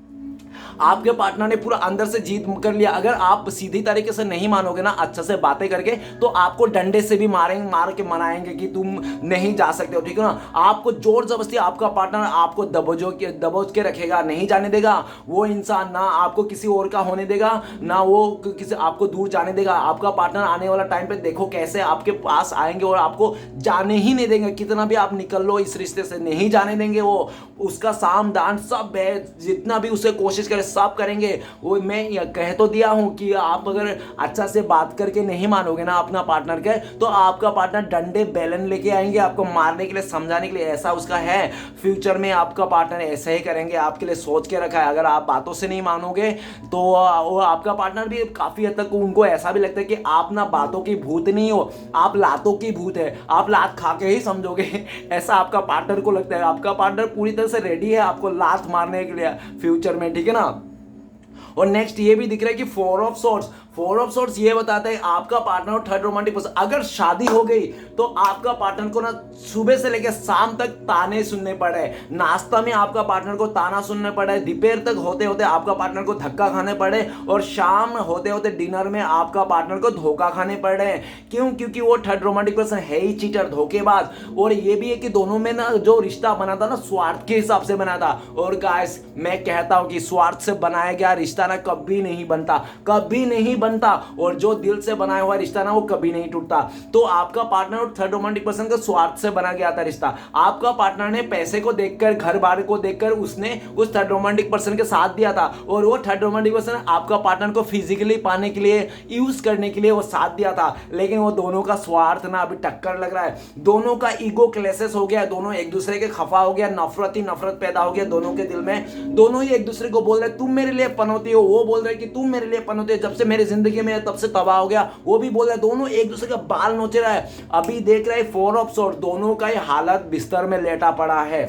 [SPEAKER 1] आपके पार्टनर ने पूरा अंदर से जीत कर लिया। अगर आप सीधी तरीके से नहीं मानोगे ना, अच्छा से बातें करके, तो आपको डंडे से भी मार के मनाएंगे कि तुम नहीं जा सकते हो। ठीक है ना, आपको जोर जबरदस्ती आपका पार्टनर आपको दबोच के रखेगा, नहीं जाने देगा। वो इंसान ना आपको किसी और का होने देगा, ना वो किसी आपको दूर जाने देगा। आपका पार्टनर आने वाला टाइम पे देखो कैसे आपके पास आएंगे और आपको जाने ही नहीं देंगे। कितना भी आप निकल लो इस रिश्ते से, नहीं जाने देंगे। वो उसका साम दान सब है, जितना भी उसे कोशिश करे सब करेंगे। वो मैं कह तो दिया हूं कि आप अगर अच्छा से बात करके नहीं मानोगे ना अपना पार्टनर के, तो आपका पार्टनर डंडे बेलन लेके आएंगे आपको मारने के लिए, समझाने के लिए। ऐसा उसका है, फ्यूचर में आपका पार्टनर ऐसे ही करेंगे, आपके लिए सोच के रखा है। अगर आप बातों से नहीं मानोगे तो वो आपका पार्टनर भी काफी हद तक उनको ऐसा भी लगता है कि आप ना बातों की भूत नहीं हो, आप लातों की भूत है, आप लात खा के ही समझोगे। ऐसा आपका पार्टनर को लगता है। आपका पार्टनर पूरी तरह से रेडी है आपको लात मारने के लिए फ्यूचर में। ठीक है ना, और नेक्स्ट ये भी दिख रहा है कि फोर ऑफ सोर्ट्स ये बताता है आपका पार्टनर और थर्ड रोमांटिक पर्सन, अगर शादी हो गई तो आपका पार्टनर को ना सुबह से लेकर शाम तक ताने सुनने पड़े। नाश्ता में आपका पार्टनर को ताना सुनने पड़े, दोपहर तक होते होते आपका पार्टनर को धक्का खाने पड़े, और शाम होते होते डिनर में आपका पार्टनर को धोखा खाने पड़े। क्यों? क्योंकि वो थर्ड रोमांटिक पर्सन है ही चीटर, धोखेबाज। और ये भी है कि दोनों में ना जो रिश्ता बना था ना, स्वार्थ के हिसाब से बना था। और गाइस मैं कहता हूं कि स्वार्थ से बनाया गया रिश्ता ना कभी नहीं बनता, कभी नहीं बनता। और जो दिल से बनाया हुआ रिश्ता ना, वो कभी नहीं टूटता। तो आपका पार्टनर और थर्ड रोमांटिक पर्सन का स्वार्थ से बना गया था रिश्ता। आपका पार्टनर ने पैसे को देखकर, घर बार को देखकर उसने उस थर्ड रोमांटिक पर्सन के साथ दिया था, और वो थर्ड रोमांटिक पर्सन आपका पार्टनर को फिजिकली पाने के लिए, यूज करने के लिए वो साथ दिया था। लेकिन वो दोनों का स्वार्थ ना अभी टक्कर लग रहा है, दोनों का ईगो क्लैशेस हो गया, दोनों एक दूसरे के खफा हो गया, नफरत ही नफरत पैदा हो गया दोनों के दिल में। दोनों ही एक दूसरे को बोल रहे तुम मेरे लिए पनौती हो, वो बोल रहे कि तुम मेरे लिए पनौती हो, जब से मेरी जिंदगी में तब से तबाह हो गया। वो भी बोल रहा है, दोनों एक दूसरे का बाल नोच रहा है। अभी देख रहा है फोर ऑफ सोर्ड, दोनों का ही हालत बिस्तर में लेटा पड़ा है,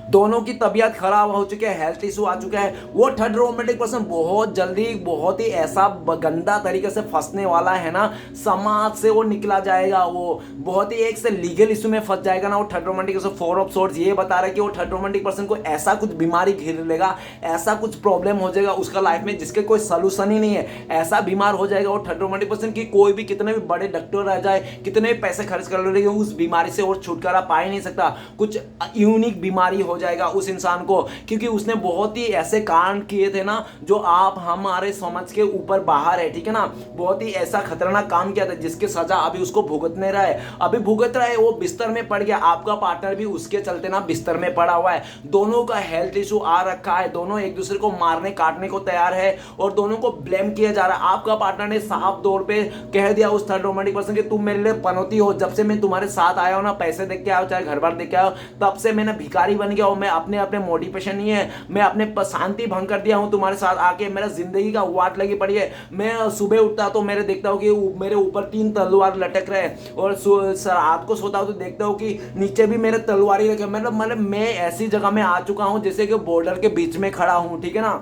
[SPEAKER 1] दोनों की तबीयत खराब हो चुकी है, हेल्थ इशू आ चुका है। वो थर्ड रोमांटिक पर्सन बहुत जल्दी, बहुत ही ऐसा गंदा तरीके से फंसने वाला है ना, समाज से वो निकला जाएगा, वो बहुत ही एक से लीगल इशू में फंस जाएगा ना वो third romantic person. Four of swords ये बता रहा है कि वो थर्ड रोमांटिक पर्सन को ऐसा कुछ बीमारी घेर लेगा, ऐसा कुछ प्रॉब्लम हो जाएगा उसका लाइफ में जिसके कोई सोल्यूशन ही नहीं है। ऐसा बीमार हो जाएगा वो थर्ड रोमांटिक पर्सन की कोई भी कितने भी बड़े डॉक्टर रह जाए, कितने भी पैसे खर्च कर ले, उस बीमारी से और छुटकारा पा ही नहीं सकता। कुछ यूनिक बीमारी हो जाएगा उस इंसान को, क्योंकि उसने बहुत ही ऐसे कांड किए थे ना जो आप हमारे समझ के ऊपर बाहर है। ठीक है ना, बहुत ही ऐसा खतरनाक काम किया था जिसकी सजा अभी उसको भुगतने रहा है, अभी भुगत रहा है। वो बिस्तर में पड़ गया, आपका पार्टनर भी उसके चलते ना बिस्तर में पड़ा हुआ है। दोनों का हेल्थ इशू आ रखा है, दोनों एक दूसरे को मारने काटने को तैयार है और दोनों को ब्लेम किया जा रहा है। आपका पार्टनर ने साफ तौर पे कह दिया उस थर्ड रोमांटिक पर्सन कि तुम मेरे लिए पनौती हो, जब से मैं तुम्हारे साथ आया हूं ना, पैसे देख के आया चाहे घर बार देख के आया, तब से मैंने भिखारी बन गया हूं। मैं अपने मोटिवेशन नहीं है, मैं अपने शांति भंग कर दिया हूं तुम्हारे साथ आके, मेरा जिंदगी का वाट लगी पड़ी है। मैं सुबह उठता तो मेरे देखता हूं कि मेरे ऊपर 3 तलवार लटक रहे हैं, और रात को सोता हूं तो देखता हूं कि नीचे भी मेरे तलवार ही रखे। मतलब मैं ऐसी जगह में आ चुका हूं जैसे कि बॉर्डर के बीच में खड़ा हूं। ठीक है ना,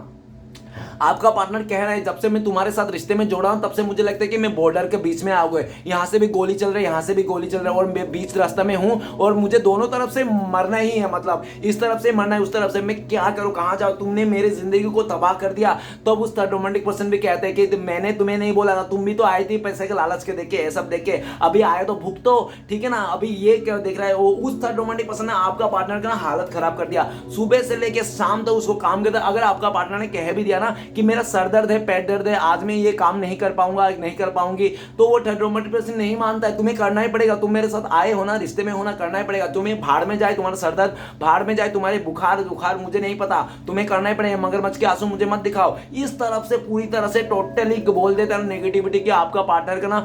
[SPEAKER 1] आपका पार्टनर कह रहा है जब से मैं तुम्हारे साथ रिश्ते में जोड़ा हूं तब से मुझे लगता है कि मैं बॉर्डर के बीच में आ गए, यहां से भी गोली चल रही है, यहां से भी गोली चल रहा है, और मैं बीच रास्ते में हूं और मुझे दोनों तरफ से मरना ही है। मतलब इस तरफ से मरना है, उस तरफ से, मैं क्या करूं, कहां जाऊं, तुमने मेरी जिंदगी को तबाह कर दिया। तब उस थर्ड रोमांटिक पर्सन भी कहते हैं कि मैंने तुम्हें नहीं बोला था, तुम भी तो आई थी पैसे के लालच के देख के, सब देख के, अभी आए तो भुगतो। ठीक है ना, अभी ये क्या देख रहा है वो उस थर्ड रोमांटिक पर्सन ने आपका पार्टनर का हालत खराब कर दिया, सुबह से लेके शाम तक उसको काम करता। अगर आपका पार्टनर ने कह भी दिया ना कि मेरा सर दर्द है, पेट दर्द है, आज मैं ये काम नहीं कर पाऊंगा, नहीं कर पाऊंगी, तो वो थर्ड रोमांटिक पर्सन नहीं मानता है। तुम्हें करना ही पड़ेगा, तुम मेरे साथ आए हो ना, रिश्ते में होना, करना ही पड़ेगा। तुम्हें भाड़ में जाए तुम्हारा सर दर्द, भाड़ में जाए तुम्हारे बुखार मुझे नहीं पता, तुम्हें करना ही पड़ेगा। मगरमच्छ के आंसू मुझे मत दिखाओ। इस तरफ से पूरी तरह से टोटली बोल देता है नेगेटिविटी की। आपका पार्टनर का ना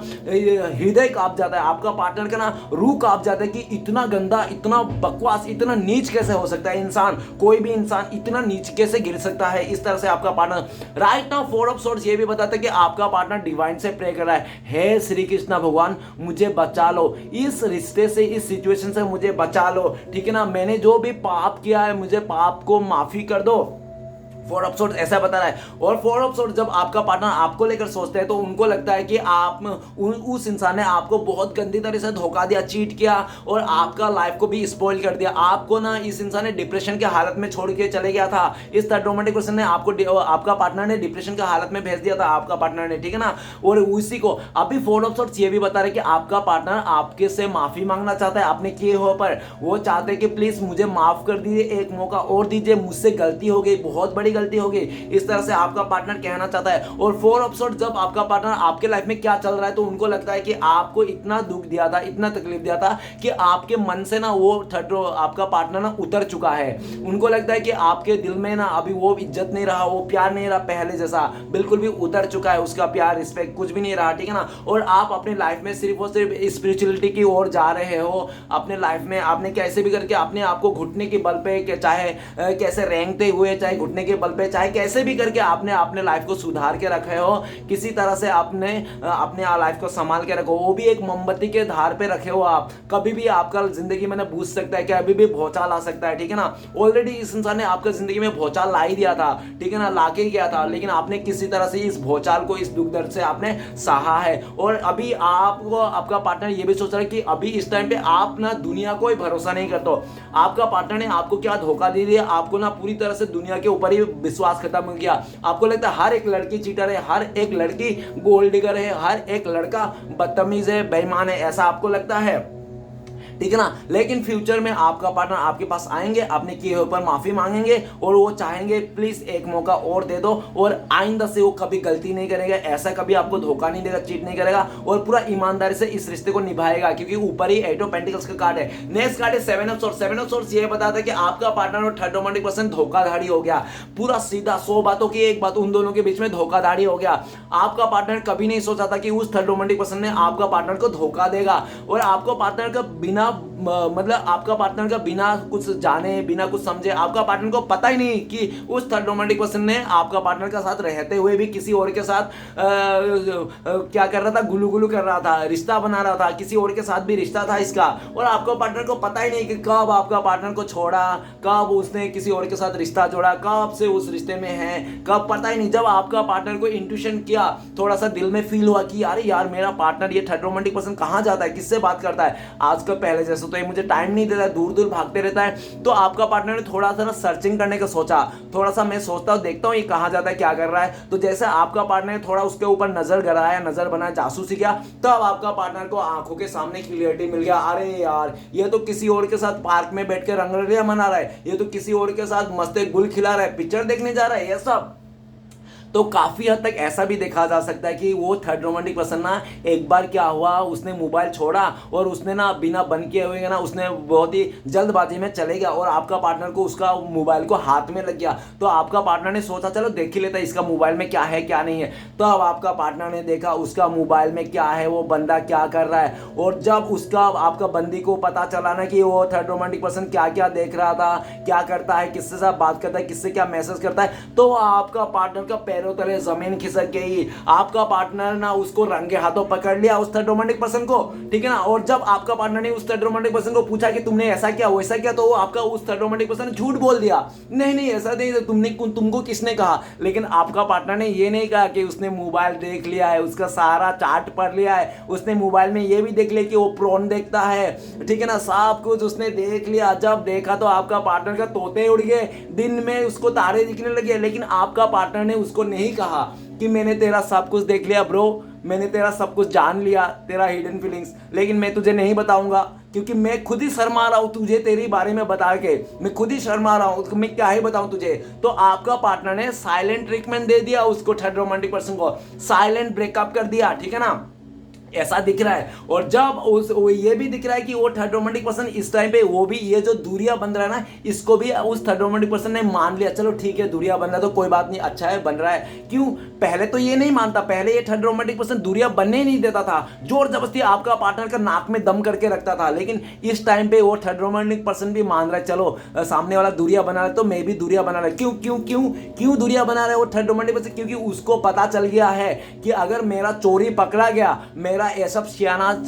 [SPEAKER 1] हृदय कांप जाता है, आपका पार्टनर का ना रूह कांप जाता है कि इतना गंदा, इतना बकवास, इतना नीच कैसे हो सकता है इंसान, कोई भी इंसान इतना नीच कैसे गिर सकता है। इस तरह से आपका partner right now four of swords ये भी बताता है कि आपका पार्टनर डिवाइन से प्रे कर रहा है, हे श्री कृष्ण भगवान मुझे बचा लो, इस रिश्ते से, इस सिचुएशन से मुझे बचा लो, ठीक है ना, मैंने जो भी पाप किया है मुझे पाप को माफी कर दो। फोर ऑफ सोर्ड्स ऐसा बता रहा है। और फोर ऑफ सोर्ड्स जब आपका पार्टनर आपको लेकर सोचते हैं तो उनको लगता है कि आप उस इंसान ने आपको बहुत गंदी तरह से धोखा दिया, चीट किया और आपका लाइफ को भी स्पॉइल कर दिया। आपको ना इस इंसान ने डिप्रेशन के हालत में छोड़ के चले गया था, इस थर्ड रोमांटिक पर्सन ने आपको, आपका पार्टनर ने डिप्रेशन के हालत में भेज दिया था आपका पार्टनर ने, ठीक है ना। और उसी को अभी फोर ऑफ सोर्ड्स ये भी बता रहे कि आपका पार्टनर आपके से माफी मांगना चाहता है आपने किए हो पर, वो चाहते हैं कि प्लीज मुझे माफ कर दीजिए, एक मौका और दीजिए, मुझसे गलती हो गई, बहुत बड़ी गलती होगी, इस तरह से आपका पार्टनर कहना चाहता है। और फोर ऑफ सोर्ड्स जब आपका पार्टनर आपके लाइफ में क्या चल रहा है तो उनको लगता है कि आपको इतना दुख दिया था, इतना तकलीफ दिया था कि आपके मन से ना वो आपका पार्टनर ना उतर चुका है। उनको लगता है कि आपके दिल में ना अभी वो इज्जत नहीं रहा, वो प्यार नहीं रहा पहले जैसा, बिल्कुल भी उतर चुका है उसका प्यार, रिस्पेक्ट कुछ भी नहीं रहा, ठीक है ना। और आप अपनी लाइफ में सिर्फ और सिर्फ स्पिरिचुअलिटी की ओर जा रहे हो। अपने लाइफ में आपने कैसे भी करके अपने आप को घुटने के बल पे, चाहे कैसे रेंगते हुए, चाहे घुटने के बल पे, चाहे कैसे भी करके आपने अपने लाइफ को सुधार के रखे हो, किसी तरह से आपने अपने लाइफ को संभाल के रखो, वो भी एक मोमबत्ती के धार पे रखे हो आप। कभी भी आपका जिंदगी में बूझ सकता है कि अभी भी भौचाल आ सकता है, ठीक है ना। ऑलरेडी इस इंसान ने आपका जिंदगी में भौचाल ला ही दिया था, ठीक है ना, लाके गया था, लेकिन आपने किसी तरह से इस भौचाल को, इस दुख दर्द से आपने सहा है। और अभी आपको आपका पार्टनर ये भी सोच रहा है कि अभी इस टाइम पे आप ना दुनिया को ही भरोसा नहीं करते हो। आपका पार्टनर ने आपको क्या धोखा दे दिया, आपको ना पूरी तरह से दुनिया के ऊपर ही विश्वास खत्म हो गया। आपको लगता है हर एक लड़की चीटर है, हर एक लड़की गोल्ड डिगर है, हर एक लड़का बदतमीज है, बेईमान है, ऐसा आपको लगता है, ठीक है ना। लेकिन फ्यूचर में आपका पार्टनर आपके पास आएंगे, अपने किए ऊपर माफी मांगेंगे और वो चाहेंगे प्लीज एक मौका और दे दो और आइंदा से वो कभी गलती नहीं करेगा, ऐसा कभी आपको धोखा नहीं देगा, चीट नहीं करेगा और पूरा ईमानदारी से इस रिश्ते को निभाएगा, क्योंकि ऊपर ही एट ऑफ पेंटिकल्स का कार्ड है। नेक्स्ट कार्ड है seven of swords. Seven of swords ये बताता है कि आपका पार्टनर और थर्ड रोमांटिक पर्सन धोखाधड़ी हो गया, पूरा सीधा 100 बातों की एक बात, उन दोनों के बीच में धोखाधड़ी हो गया। आपका पार्टनर कभी नहीं सोचा था कि उस थर्ड रोमांटिक पर्सन ने आपका पार्टनर को धोखा देगा और आपको पार्टनर का बिना मतलब आपका पार्टनर का बिना कुछ जाने, बिना कुछ समझे, आपका पार्टनर को पता ही नहीं कि उस थर्ड रोमांटिक पर्सन ने आपका पार्टनर के साथ रहते हुए भी किसी और के साथ क्या कर रहा था, गुलू गुलू कर रहा था, रिश्ता बना रहा था, किसी और के साथ भी रिश्ता था इसका। और आपका पार्टनर को पता ही नहीं कि कब आपका पार्टनर को छोड़ा, कब उसने किसी और के साथ रिश्ता जोड़ा, कब से उस रिश्ते में है, कब पता ही नहीं। जब आपका पार्टनर को इंट्यूशन किया, थोड़ा सा दिल में फील हुआ कि अरे यार मेरा पार्टनर ये थर्ड रोमांटिक पर्सन कहाँ जाता है, किससे बात करता है, आजकल पहले जैसे तो ये मुझे टाइम नहीं देता है, दूर दूर भागते रहता है। तो आपका पार्टनर ने थोड़ा सा ना सर्चिंग करने का सोचा, थोड़ा सा मैं सोचता हूँ, देखता हूँ ये कहाँ जाता है, क्या कर रहा है। तो जैसे आपका पार्टनर ने थोड़ा उसके ऊपर नजर गड़ाया, नजर बनाया, जासूसी किया, तब आपका पार्टनर को आंखों के सामने क्लियरिटी मिल गया, अरे यार ये तो किसी और के साथ पार्क में बैठ के रंगरलियां मना रहा है, ये तो किसी और के साथ मस्त गुल खिला रहा है, पिक्चर देखने जा रहा है, ये सब। तो काफी हद तक ऐसा भी देखा जा सकता है कि वो थर्ड रोमांटिक पर्सन ना एक बार क्या हुआ, उसने मोबाइल छोड़ा और उसने ना बिना बंद किए हुए ना उसने बहुत ही जल्दबाजी में चले गया और आपका पार्टनर को उसका मोबाइल को हाथ में लग गया। तो आपका पार्टनर ने सोचा चलो देख ही लेता है इसका मोबाइल में क्या है क्या नहीं है। तो अब आपका पार्टनर ने देखा उसका मोबाइल में क्या है, वो बंदा क्या कर रहा है। और जब उसका आपका बंदी को पता चला ना कि वो थर्ड रोमांटिक पर्सन क्या क्या देख रहा था, क्या करता है, किससे साथ बात करता है, किससे क्या मैसेज करता है, तो आपका पार्टनर का पैरों तले जमीन खिसक गई। आपका पार्टनर ना उसको रंगे हाथों पकड़ लिया उस थर्ड रोमांटिक पर्सन को, ठीक है ना। और जब आपका पार्टनर ने उस थर्ड रोमांटिक पर्सन को पूछा कि तुमने ऐसा किया वैसा किया, तो वो आपका उस थर्ड रोमांटिक पर्सन ने झूठ बोल दिया, नहीं नहीं ऐसा नहीं, तुमको किसने कहा। लेकिन आपका पार्टनर ने ये नहीं कहा कि उसने मोबाइल देख लिया है, उसका सारा चार्ट पढ़ लिया है, उसने मोबाइल में ये भी देख लिया कि वो प्रोन देखता है, ठीक है ना, सब कुछ उसने देख लिया। जब देखा तो आपका पार्टनर का तोते उड़ गए, दिन में उसको तारे दिखने लगे। लेकिन आपका पार्टनर ने उसको नहीं कहा कि मैंने तेरा सब कुछ देख लिया ब्रो, मैंने तेरा सब कुछ जान लिया, तेरा हिडन फीलिंग्स, लेकिन मैं तुझे नहीं बताऊंगा क्योंकि मैं खुद ही शर्मा रहा हूं तुझे तेरे बारे में बता के, मैं खुद ही शर्मा रहा हूं, मैं क्या ही बताऊं तुझे। तो आपका पार्टनर ने साइलेंट ट्रीटमेंट दे दिया उसको, थर्ड रोमांटिक पर्सन को साइलेंट ब्रेकअप कर दिया, ठीक है ना। ऐसा दिख रहा है। और जब ये भी दिख रहा है कि वो थर्ड रोमांटिक पर्सन इस टाइम पे वो भी ये जो दूरियां बन रहा है ना, इसको भी उस थर्ड रोमांटिक पर्सन ने मान लिया, चलो ठीक है दूरियां बन रहा है तो कोई बात नहीं, अच्छा है बन रहा है। क्यों? पहले तो ये नहीं मानता, पहले ये थर्ड रोमांटिक पर्सन दूरियां बनने ही नहीं देता था, जोर जबरदस्ती आपका पार्टनर का नाक में दम करके रखता था। लेकिन इस टाइम पे वो थर्ड रोमांटिक पर्सन भी मान रहा है, चलो सामने वाला दूरियां बना रहा है तो मैं भी दूरियां बना रहा है। क्यों क्यों क्यों क्यों दूरियां बना रहा है वो थर्ड रोमांटिक पर्सन? क्योंकि उसको पता चल गया है कि अगर मेरा चोरी पकड़ा गया, मेरा ये सब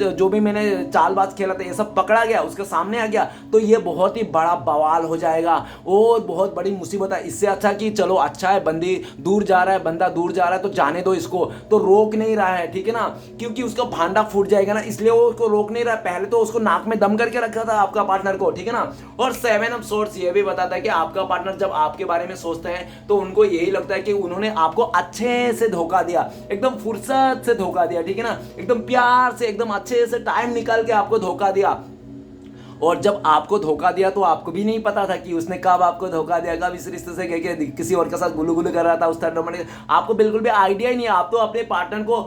[SPEAKER 1] जो भी मैंने चालबाज खेला था ये सब पकड़ा गया, उसके सामने आ गया, तो ये बहुत ही बड़ा बवाल हो जाएगा और बहुत बड़ी मुसीबत है। इससे अच्छा कि चलो अच्छा है बंदी दूर जा रहा है, बंदा दूर जा रहा है तो जाने दो इसको, तो रोक नहीं रहा है, ठीक है ना, क्योंकि उसका भांडा फूट जाएगा ना, इसलिए वो उसको रोक नहीं रहा है। पहले तो उसको नाक में दम करके रखा था आपका पार्टनर को, ठीक है ना। और 7 ऑफ सोर्ड्स ये भी बताता है कि आपका पार्टनर जब आपके बारे में सोचते हैं तो उनको यही लगता है कि उन्होंने आपको अच्छे से धोखा दिया, एकदम फुर्सत से धोखा दिया, ठीक है ना, एकदम प्यार से, एकदम अच्छे से टाइम निकाल के आपको धोखा दिया। और जब आपको धोखा दिया तो आपको भी नहीं पता था कि उसने कब आपको धोखा दिया, कब इस रिश्ते से कह के किसी और के साथ गुलू गुलू कर रहा था उस थर्ड रोमांटिक, आपको बिल्कुल भी आइडिया ही नहीं है। आप तो अपने पार्टनर को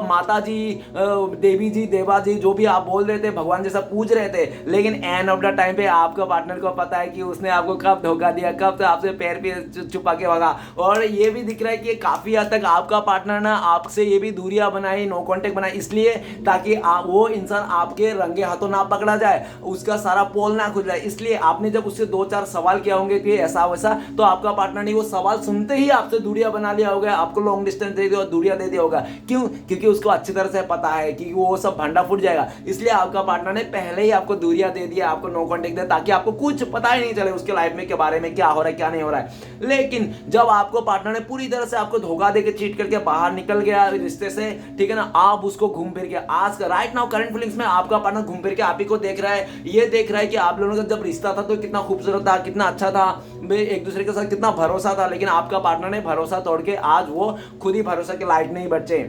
[SPEAKER 1] माता जी, देवी जी, देवा जी, जो भी आप बोल रहे थे, भगवान जैसा पूज रहे थे, लेकिन एंड ऑफ द टाइम पे आपका पार्टनर को पता है कि उसने आपको कब धोखा दिया, कब तो आपसे पैर पे छुपा के भागा। और ये भी दिख रहा है कि काफी हद तक आपका पार्टनर ना आपसे ये भी दूरियां बनाई, नो कॉन्टेक्ट बनाई, इसलिए ताकि वो इंसान आपके रंगे हाथों ना पकड़ा जाए, उसका सारा पोल ना खुल जाए। इसलिए आपने जब उससे 2-4 सवाल किया होंगे कि ऐसा वैसा, तो आपका पार्टनर ने वो सवाल सुनते ही आपसे दूरियां बना लिया होगा, आपको लॉन्ग डिस्टेंस दे दिया, दूरियां दे दिया होगा। क्यों? क्योंकि उसको अच्छी तरह से पता है कि वो सब भंडा फूट जाएगा, इसलिए आपका पार्टनर ने पहले ही आपको दूरियां दे दिया, आपको नो कॉन्टेक्ट दिया, ताकि आपको कुछ पता ही नहीं चले उसके लाइफ में के बारे में, क्या हो रहा है क्या नहीं हो रहा है। लेकिन जब आपको पार्टनर ने पूरी तरह से आपको धोखा देके चीट करके बाहर निकल गया रिश्ते से, ठीक है ना, आप उसको घूम फिर के आज राइट नाउ करंट फीलिंग्स में आपका पार्टनर घूम फिर के आप ही को देख रहा है, ये देख रहा है कि आप लोगों का जब रिश्ता था तो कितना खूबसूरत था, कितना अच्छा था, एक दूसरे के साथ कितना भरोसा था। लेकिन आपका पार्टनर ने भरोसा तोड़ के आज वो खुद ही भरोसा के लायक नहीं बचे।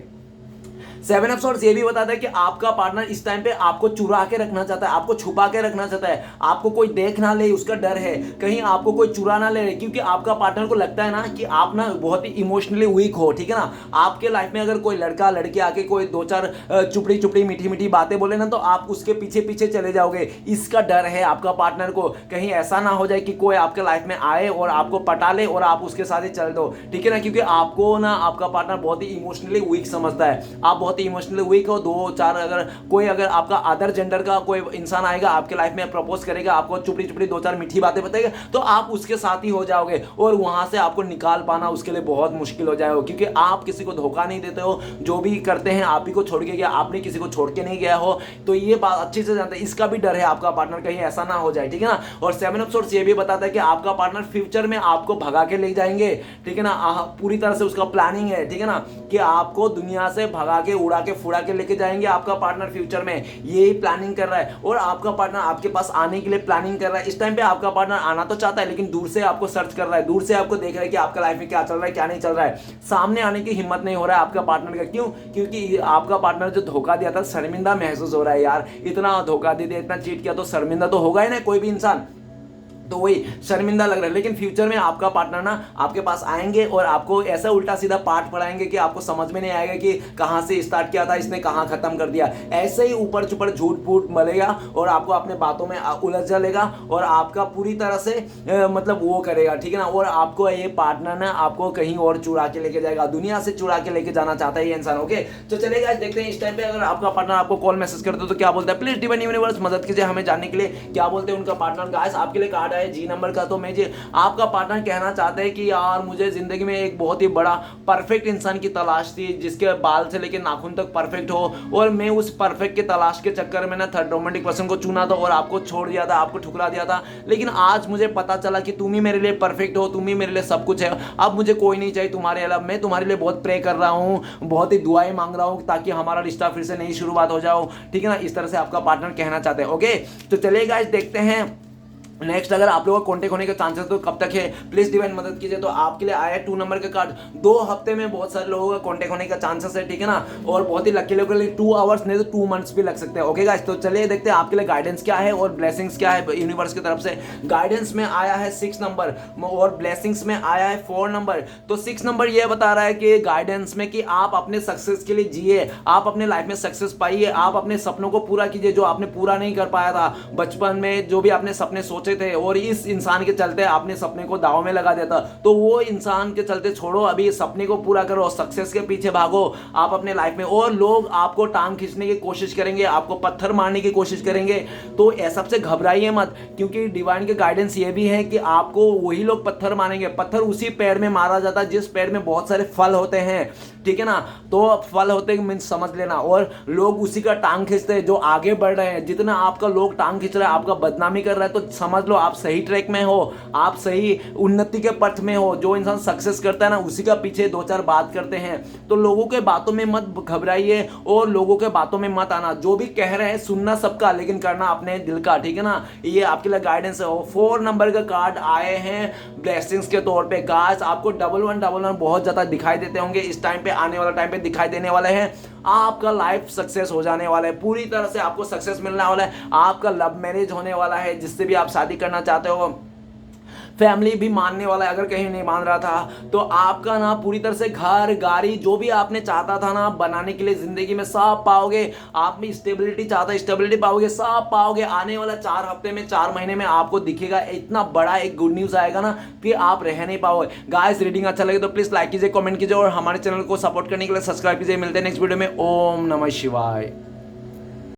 [SPEAKER 1] 7 ऑफ सोर्ड्स ये भी बताता है कि आपका पार्टनर इस टाइम पे आपको चुरा के रखना चाहता है, आपको छुपा के रखना चाहता है, आपको कोई देख ना ले उसका डर है, कहीं आपको कोई चुरा ना ले, क्योंकि आपका पार्टनर को लगता है ना कि आप ना बहुत ही इमोशनली वीक हो, ठीक है ना। आपके लाइफ में अगर कोई लड़का लड़की आके कोई 2-4 चुपड़ी चुपड़ी मीठी मीठी बातें बोले ना, तो आप उसके पीछे पीछे चले जाओगे। इसका डर है आपका पार्टनर को, कहीं ऐसा ना हो जाए कि कोई आपके लाइफ में आए और आपको पटा ले और आप उसके साथ ही चल दो, ठीक है ना, क्योंकि आपको ना आपका पार्टनर बहुत ही इमोशनली वीक समझता है, आप बहुत ही इमोशनली वीक हो। 2-4 अगर आपका अदर जेंडर का कोई इंसान आएगा आपके लाइफ में, प्रपोज करेगा, आपको चुपड़ी चुपड़ी 2-4 मीठी बातें बताएगा, तो आप उसके साथ ही हो जाओगे और वहां से आपको निकाल पाना उसके लिए बहुत मुश्किल हो जाएगा, क्योंकि आप किसी को धोखा नहीं देते हो, जो भी करते हैं आप ही को छोड़ के गया, आपने किसी को छोड़ के नहीं गया हो, तो ये बात अच्छे से जानते हैं। इसका भी डर है आपका पार्टनर कहीं ऐसा ना हो जाए, ठीक है ना। और 7 ऑफ सोर्ड्स ये भी बताता है कि आपका पार्टनर फ्यूचर में आपको भगा के ले जाएंगे, ठीक है ना, पूरी तरह से उसका प्लानिंग है, ठीक है ना, कि आपको दुनिया से भगा के उड़ा के फुड़ा के लेके जाएंगे आपका पार्टनर फ्यूचर में, यही प्लानिंग कर रहा है। और आपका पार्टनर आपके पास आने के लिए प्लानिंग कर रहा है। इस टाइम पे आपका पार्टनर आना तो चाहता है, लेकिन दूर से आपको सर्च कर रहा है, दूर से आपको देख रहा है कि आपका लाइफ में क्या चल रहा है क्या नहीं चल रहा है। सामने आने की हिम्मत नहीं हो रहा है आपका पार्टनर का। क्यों? क्योंकि आपका पार्टनर जो धोखा दिया था, शर्मिंदा महसूस हो रहा है, यार इतना धोखा दे दिया, इतना चीट किया, तो शर्मिंदा तो होगा ही ना कोई भी इंसान, तो वही शर्मिंदा लग रहा है। लेकिन फ्यूचर में आपका पार्टनर ना आपके पास आएंगे और आपको ऐसा उल्टा सीधा पाठ पढ़ाएंगे कि आपको समझ में नहीं आएगा कि कहां से स्टार्ट किया था, इसने कहां खत्म कर दिया। ऐसे ही ऊपर छुपड़ झूठ फूट मलेगा और आपको अपने बातों में उलझ लेगा और आपका पूरी तरह से मतलब वो करेगा, ठीक है ना। और आपको ये पार्टनर ना आपको कहीं और चुरा के लेके जाएगा, दुनिया से चुरा के लेके जाना चाहता है ये इंसान। ओके, तो चलेगा देखते हैं इस टाइम पे अगर आपका पार्टनर आपको कॉल मैसेज करते हो तो क्या बोलता है। प्लीज डिवाइन यूनिवर्स मदद कीजिए हमें जानने के लिए क्या बोलते हैं उनका पार्टनर। गाइस आपके लिए कार्ड है जी नंबर का, तो मैं जी आपका पार्टनर कहना चाहते हैं कि यार मुझे जिंदगी में एक बहुत ही बड़ा परफेक्ट इंसान की तलाश थी, जिसके बाल से लेकर नाखून तक परफेक्ट हो, और मैं उस परफेक्ट की तलाश के चक्कर में ना थर्ड रोमांटिक पर्सन को चुना था और आपको छोड़ दिया था, आपको ठुकरा दिया था। लेकिन आज मुझे पता चला कि तुम ही मेरे लिए परफेक्ट हो, तुम ही मेरे लिए सब कुछ है, अब मुझे कोई नहीं चाहिए तुम्हारे अलावा। मैं तुम्हारे लिए बहुत प्रे कर रहा हूँ, बहुत ही दुआएं मांग रहा हूँ ताकि हमारा रिश्ता फिर से नई शुरुआत हो जाओ, ठीक है ना। इस तरह से आपका पार्टनर कहना चाहते हैं। ओके, तो चलिए गाइस देखते हैं नेक्स्ट, अगर आप लोगों का कॉन्टेक्ट होने के चांसेस तो कब तक है, प्लीज डिवाइन मदद कीजिए। तो आपके लिए आया है 2 नंबर का कार्ड। 2 हफ्ते में बहुत सारे लोगों का कॉन्टेक्ट होने का चांसेस है, ठीक है ना। और बहुत ही लकी लोगों के लिए 2 आवर्स नहीं तो 2 मंथ्स भी लग सकते हैं। ओके गाइस, तो चलिए देखते हैं आपके लिए गाइडेंस क्या है और ब्लेसिंग्स क्या है यूनिवर्स की तरफ से। गाइडेंस में आया है 6 नंबर और ब्लेसिंग्स में आया है 4 नंबर। तो 6 नंबर ये बता रहा है कि गाइडेंस में कि आप अपने सक्सेस के लिए जिए, आप अपने लाइफ में सक्सेस पाइए, आप अपने सपनों को पूरा कीजिए जो आपने पूरा नहीं कर पाया था बचपन में, जो भी आपने सपने सोचे थे और इस इंसान के चलते आपने सपने को दाव में लगा दिया था, तो वो इंसान के चलते छोड़ो, अभी सपने को पूरा करो, सक्सेस के पीछे भागो आप अपने लाइफ में। और लोग आपको टांग खींचने की कोशिश करेंगे, आपको पत्थर मारने की कोशिश करेंगे, तो ऐसा सबसे घबराइए मत, क्योंकि डिवाइन के गाइडेंस ये भी है कि आपको वही लोग पत्थर मारेंगे। पत्थर उसी पेड़ में मारा जाता है जिस पेड़ में बहुत सारे फल होते हैं, ठीक है ना। तो फल होते हैं मीन्स समझ लेना, और लोग उसी का टांग खींचते हैं जो आगे बढ़ रहे हैं। जितना आपका लोग टांग खींच रहा है, आपका बदनामी कर रहा है, तो समझ लो आप सही ट्रैक में हो, आप सही उन्नति के पथ में हो। जो इंसान सक्सेस करता है ना, उसी का पीछे 2-4 बात करते हैं। तो लोगों के बातों में मत घबराइए और लोगों के बातों में मत आना। जो भी कह रहे हैं सुनना सबका, लेकिन करना अपने दिल का, ठीक है ना। ये आपके लिए गाइडेंस है। 4 नंबर का कार्ड आए हैं ब्लेसिंग्स के तौर पे। गाइस, आपको 1111 बहुत ज्यादा दिखाई देते होंगे इस टाइम पे, आने वाला टाइम पे दिखाई देने वाले हैं। आपका लाइफ सक्सेस हो जाने वाला है, पूरी तरह से आपको सक्सेस मिलने वाला है। आपका लव मैरिज होने वाला है, जिससे भी आप शादी करना चाहते हो। फैमिली भी मानने वाला है, अगर कहीं नहीं मान रहा था तो आपका ना पूरी तरह से घर गाड़ी जो भी आपने चाहता था ना बनाने के लिए जिंदगी में, सब पाओगे। आप में स्टेबिलिटी चाहता, स्टेबिलिटी पाओगे, सब पाओगे। आने वाला 4 हफ्ते में, 4 महीने में आपको दिखेगा इतना बड़ा एक गुड न्यूज आएगा ना कि आप रह नहीं पाओगे। गाइस, रीडिंग अच्छा लगे तो प्लीज लाइक कीजिए, कमेंट कीजिए और हमारे चैनल को सपोर्ट करने के लिए सब्सक्राइब कीजिए। मिलते हैं नेक्स्ट वीडियो में। ओम नमः शिवाय।